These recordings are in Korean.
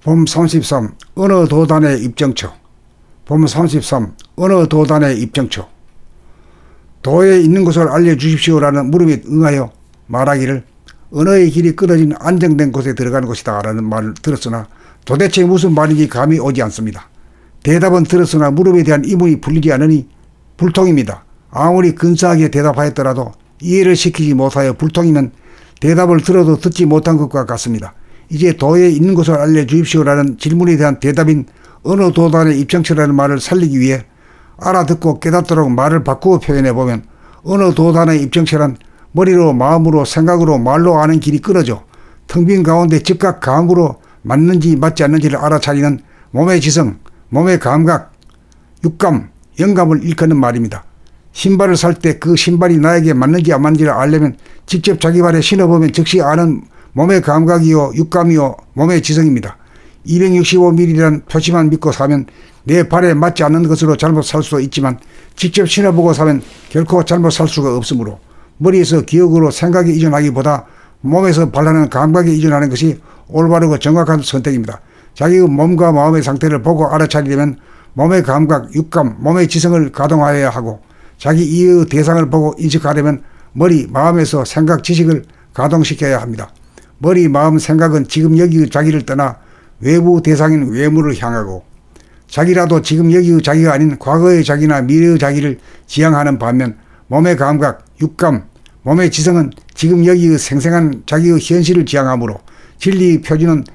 봄 33 어느 도단의 입정처. 봄 33 어느 도단의 입정처. 도에 있는 것을 알려주십시오라는 물음에 응하여 말하기를 언어의 길이 끊어진 안정된 곳에 들어가는 것이다 라는 말을 들었으나 도대체 무슨 말인지 감이 오지 않습니다. 대답은 들었으나 물음에 대한 이문이 풀리지 않으니 불통입니다. 아무리 근사하게 대답하였더라도 이해를 시키지 못하여 불통이면 대답을 들어도 듣지 못한 것과 같습니다. 이제 도에 있는 것을 알려주십시오라는 질문에 대한 대답인 어느 도단의 입정처라는 말을 살리기 위해 알아듣고 깨닫도록 말을 바꾸어 표현해보면 어느 도단의 입정처란 머리로 마음으로 생각으로 말로 아는 길이 끊어져 텅 빈 가운데 즉각 감으로 맞는지 맞지 않는지를 알아차리는 몸의 지성, 몸의 감각, 육감, 영감을 일컫는 말입니다. 신발을 살 때 그 신발이 나에게 맞는지 안 맞는지를 알려면 직접 자기 발에 신어보면 즉시 아는 몸의 감각이요 육감이요 몸의 지성입니다. 265mm라는 표시만 믿고 사면 내 발에 맞지 않는 것으로 잘못 살 수도 있지만 직접 신어보고 사면 결코 잘못 살 수가 없으므로 머리에서 기억으로 생각에 이전하기보다 몸에서 발라는 감각에 이전하는 것이 올바르고 정확한 선택입니다. 자기의 몸과 마음의 상태를 보고 알아차리려면 몸의 감각, 육감, 몸의 지성을 가동하여야 하고 자기 이해의 대상을 보고 인식하려면 머리, 마음에서 생각, 지식을 가동시켜야 합니다. 머리, 마음, 생각은 지금 여기의 자기를 떠나 외부 대상인 외물을 향하고 자기라도 지금 여기의 자기가 아닌 과거의 자기나 미래의 자기를 지향하는 반면 몸의 감각, 육감, 몸의 지성은 지금 여기의 생생한 자기의 현실을 지향하므로 진리의 표준은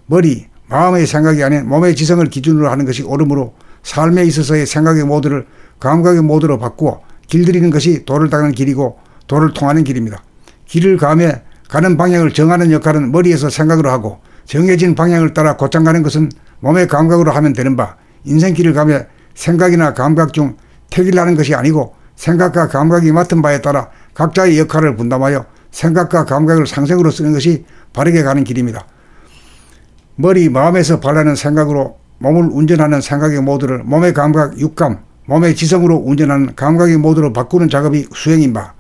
머리, 마음의 생각이 아닌 몸의 지성을 기준으로 하는 것이 옳으므로 삶에 있어서의 생각의 모드를 감각의 모드로 바꾸어 길들이는 것이 도를 닦는 길이고 도를 통하는 길입니다. 길을 감해 가는 방향을 정하는 역할은 머리에서 생각으로 하고 정해진 방향을 따라 곧장 가는 것은 몸의 감각으로 하면 되는 바 인생길을 감해 생각이나 감각 중 택일하는 것이 아니고 생각과 감각이 맡은 바에 따라 각자의 역할을 분담하여 생각과 감각을 상생으로 쓰는 것이 바르게 가는 길입니다. 머리, 마음에서 발라는 생각으로 몸을 운전하는 생각의 모드를 몸의 감각, 육감, 몸의 지성으로 운전하는 감각의 모드로 바꾸는 작업이 수행인 바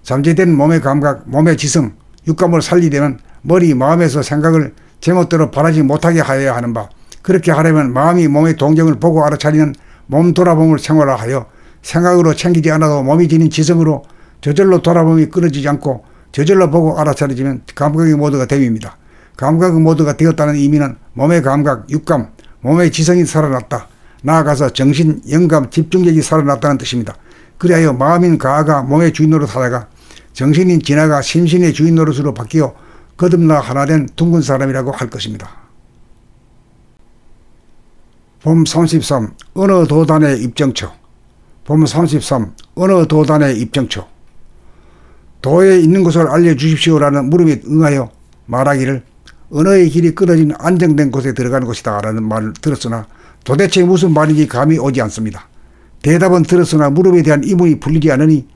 잠재된 몸의 감각, 몸의 지성, 육감을 살리려면 머리, 마음에서 생각을 제멋대로 바라지 못하게 하여야 하는 바 그렇게 하려면 마음이 몸의 동정을 보고 알아차리는 몸 돌아봄을 생활화하여 생각으로 챙기지 않아도 몸이 지닌 지성으로 저절로 돌아봄이 끊어지지 않고 저절로 보고 알아차려지면 감각의 모드가 됨입니다. 감각의 모드가 되었다는 의미는 몸의 감각, 육감, 몸의 지성이 살아났다. 나아가서 정신, 영감, 집중력이 살아났다는 뜻입니다. 그리하여 마음인 가가 몸의 주인 노릇하다가 정신인 진화가 심신의 주인 노릇으로 바뀌어 거듭나 하나된 둥근 사람이라고 할 것입니다. 봄 33 어느 도단의 입정처. 봄 33 어느 도단의 입정처. 도에 있는 것을 알려주십시오라는 물음에 응하여 말하기를 언어의 길이 끊어진 안정된 곳에 들어가는 것이다 라는 말을 들었으나 도대체 무슨 말인지 감이 오지 않습니다. 대답은 들었으나 물음에 대한 이문이 풀리지 않으니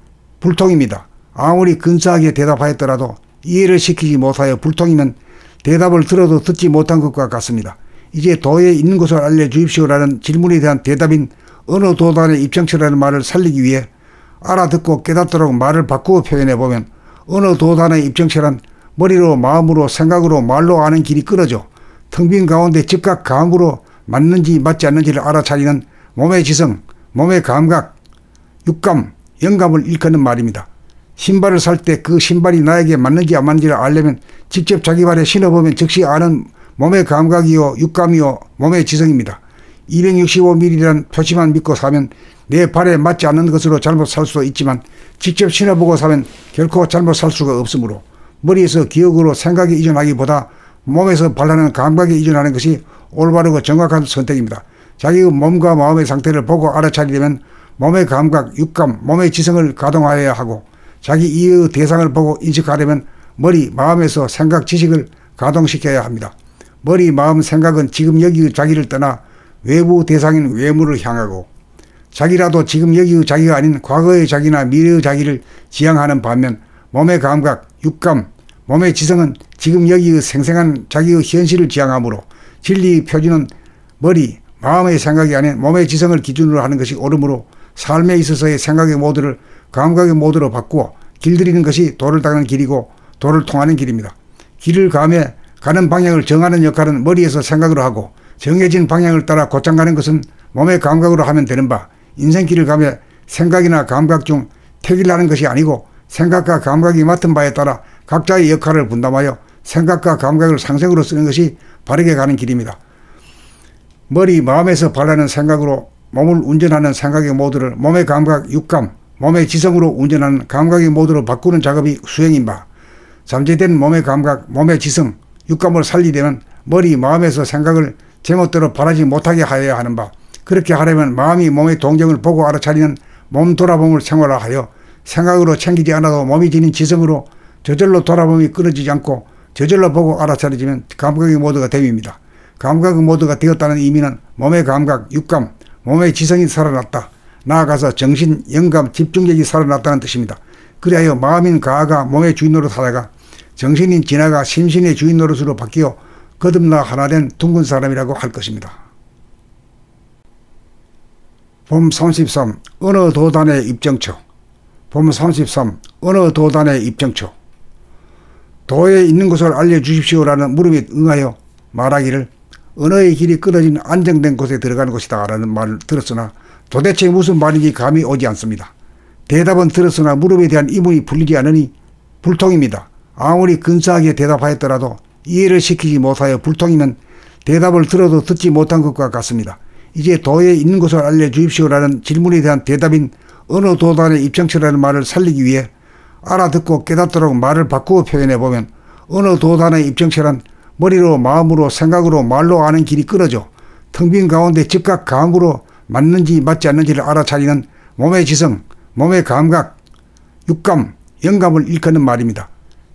불통입니다. 아무리 근사하게 대답하였더라도 이해를 시키지 못하여 불통이면 대답을 들어도 듣지 못한 것과 같습니다. 이제 도에 있는 것을 알려주십시오라는 질문에 대한 대답인 어느 도단의 입정처라는 말을 살리기 위해 알아듣고 깨닫도록 말을 바꾸어 표현해보면 어느 도단의 입정처란 머리로 마음으로 생각으로 말로 아는 길이 끊어져 텅 빈 가운데 즉각 감으로 맞는지 맞지 않는지를 알아차리는 몸의 지성, 몸의 감각, 육감, 영감을 일컫는 말입니다. 신발을 살 때 그 신발이 나에게 맞는지 안 맞는지를 알려면 직접 자기 발에 신어보면 즉시 아는 몸의 감각이요 육감이요 몸의 지성입니다. 265mm라는 표시만 믿고 사면 내 발에 맞지 않는 것으로 잘못 살 수도 있지만 직접 신어보고 사면 결코 잘못 살 수가 없으므로 머리에서 기억으로 생각에 이전하기보다 몸에서 발라는 감각에 이전하는 것이 올바르고 정확한 선택입니다. 자기의 몸과 마음의 상태를 보고 알아차리려면 몸의 감각, 육감, 몸의 지성을 가동하여야 하고 자기 이해의 대상을 보고 인식하려면 머리, 마음에서 생각, 지식을 가동시켜야 합니다. 머리, 마음, 생각은 지금 여기의 자기를 떠나 외부 대상인 외물을 향하고 자기라도 지금 여기의 자기가 아닌 과거의 자기나 미래의 자기를 지향하는 반면 몸의 감각, 육감, 몸의 지성은 지금 여기의 생생한 자기의 현실을 지향하므로 진리의 표준은 머리, 마음의 생각이 아닌 몸의 지성을 기준으로 하는 것이 옳으므로 삶에 있어서의 생각의 모드를 감각의 모드로 바꾸어 길들이는 것이 도를 닦는 길이고 도를 통하는 길입니다. 길을 감해 가는 방향을 정하는 역할은 머리에서 생각으로 하고 정해진 방향을 따라 곧장 가는 것은 몸의 감각으로 하면 되는 바 인생길을 가며 생각이나 감각 중 택일하는 것이 아니고 생각과 감각이 맡은 바에 따라 각자의 역할을 분담하여 생각과 감각을 상생으로 쓰는 것이 바르게 가는 길입니다. 머리, 마음에서 발하는 생각으로 몸을 운전하는 생각의 모드를 몸의 감각, 육감, 몸의 지성으로 운전하는 감각의 모드로 바꾸는 작업이 수행인 바 잠재된 몸의 감각, 몸의 지성, 육감을 살리려면 머리, 마음에서 생각을 제멋대로 바라지 못하게 하여야 하는 바 그렇게 하려면 마음이 몸의 동정을 보고 알아차리는 몸 돌아봄을 생활화하여 생각으로 챙기지 않아도 몸이 지닌 지성으로 저절로 돌아봄이 끊어지지 않고 저절로 보고 알아차려지면 감각의 모드가 됨입니다. 감각의 모드가 되었다는 의미는 몸의 감각, 육감, 몸의 지성이 살아났다. 나아가서 정신, 영감, 집중력이 살아났다는 뜻입니다. 그리하여 마음인 가가 몸의 주인 노릇 하다가 정신인 진화가 심신의 주인 노릇으로 바뀌어 거듭나 하나된 둥근 사람이라고 할 것입니다. 봄 33 어느 도단의 입정처. 봄 33 어느 도단의 입정처. 도에 있는 것을 알려주십시오라는 물음에 응하여 말하기를 언어의 길이 끊어진 안정된 곳에 들어가는 것이다 라는 말을 들었으나 도대체 무슨 말인지 감이 오지 않습니다. 대답은 들었으나 물음에 대한 이문이 풀리지 않으니 불통입니다. 아무리 근사하게 대답하였더라도 이해를 시키지 못하여 불통이면 대답을 들어도 듣지 못한 것과 같습니다. 이제 도에 있는 것을 알려주십시오라는 질문에 대한 대답인 어느 도단의 입정처라는 말을 살리기 위해 알아듣고 깨닫도록 말을 바꾸어 표현해보면 어느 도단의 입정처란 머리로 마음으로 생각으로 말로 아는 길이 끊어져 텅 빈 가운데 즉각 감으로 맞는지 맞지 않는지를 알아차리는 몸의 지성, 몸의 감각, 육감, 영감을 일컫는 말입니다.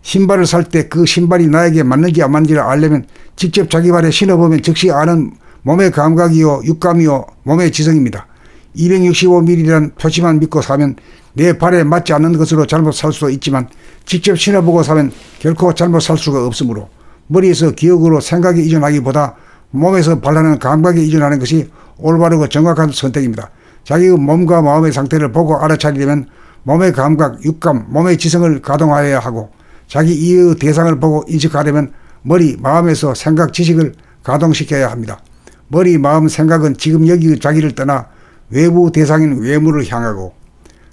신발을 살 때 그 신발이 나에게 맞는지 안 맞는지를 알려면 직접 자기 발에 신어보면 즉시 아는 몸의 감각이요 육감이요 몸의 지성입니다. 265mm라는 표시만 믿고 사면 내 발에 맞지 않는 것으로 잘못 살 수도 있지만 직접 신어보고 사면 결코 잘못 살 수가 없으므로 머리에서 기억으로 생각에 이전하기보다 몸에서 발하는 감각에 이전하는 것이 올바르고 정확한 선택입니다. 자기의 몸과 마음의 상태를 보고 알아차리려면 몸의 감각, 육감, 몸의 지성을 가동하여야 하고 자기 이해의 대상을 보고 인식하려면 머리, 마음에서 생각, 지식을 가동시켜야 합니다. 머리, 마음, 생각은 지금 여기의 자기를 떠나 외부 대상인 외물을 향하고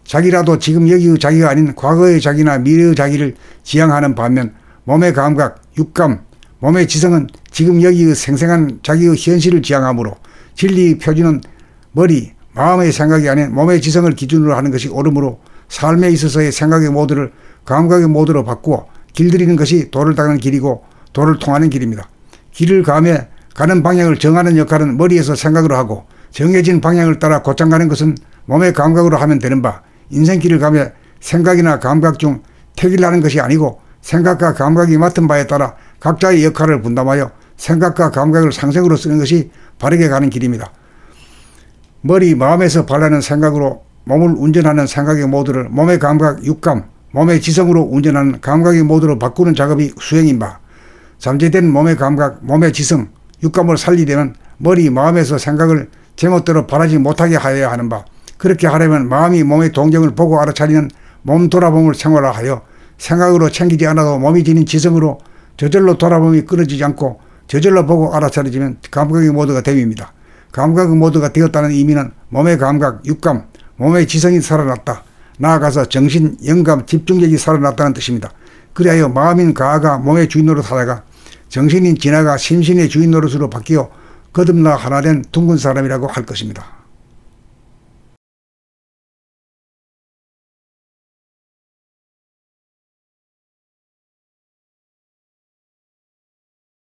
자기라도 지금 여기의 자기가 아닌 과거의 자기나 미래의 자기를 지향하는 반면 몸의 감각, 육감, 몸의 지성은 지금 여기의 생생한 자기의 현실을 지향하므로 진리의 표준은 머리, 마음의 생각이 아닌 몸의 지성을 기준으로 하는 것이 옳으므로 삶에 있어서의 생각의 모드를 감각의 모드로 바꾸어 길들이는 것이 도를 닦는 길이고 도를 통하는 길입니다. 길을 가며 가는 방향을 정하는 역할은 머리에서 생각으로 하고 정해진 방향을 따라 곧장 가는 것은 몸의 감각으로 하면 되는 바 인생길을 가며 생각이나 감각 중 택일하는 것이 아니고 생각과 감각이 맡은 바에 따라 각자의 역할을 분담하여 생각과 감각을 상생으로 쓰는 것이 바르게 가는 길입니다. 머리, 마음에서 발하는 생각으로 몸을 운전하는 생각의 모드를 몸의 감각, 육감, 몸의 지성으로 운전하는 감각의 모드로 바꾸는 작업이 수행인 바 잠재된 몸의 감각, 몸의 지성, 육감을 살리려면 머리, 마음에서 생각을 제멋대로 바라지 못하게 하여야 하는 바 그렇게 하려면 마음이 몸의 동정을 보고 알아차리는 몸 돌아봄을 생활화하여 생각으로 챙기지 않아도 몸이 지닌 지성으로 저절로 돌아봄이 끊어지지 않고 저절로 보고 알아차려지면 감각의 모드가 됨입니다. 감각의 모드가 되었다는 의미는 몸의 감각, 육감, 몸의 지성이 살아났다. 나아가서 정신, 영감, 집중력이 살아났다는 뜻입니다. 그리하여 마음인 가가 몸의 주인 노릇 하다가 정신인 진화가 심신의 주인 노릇으로 바뀌어 거듭나 하나된 둥근 사람이라고 할 것입니다.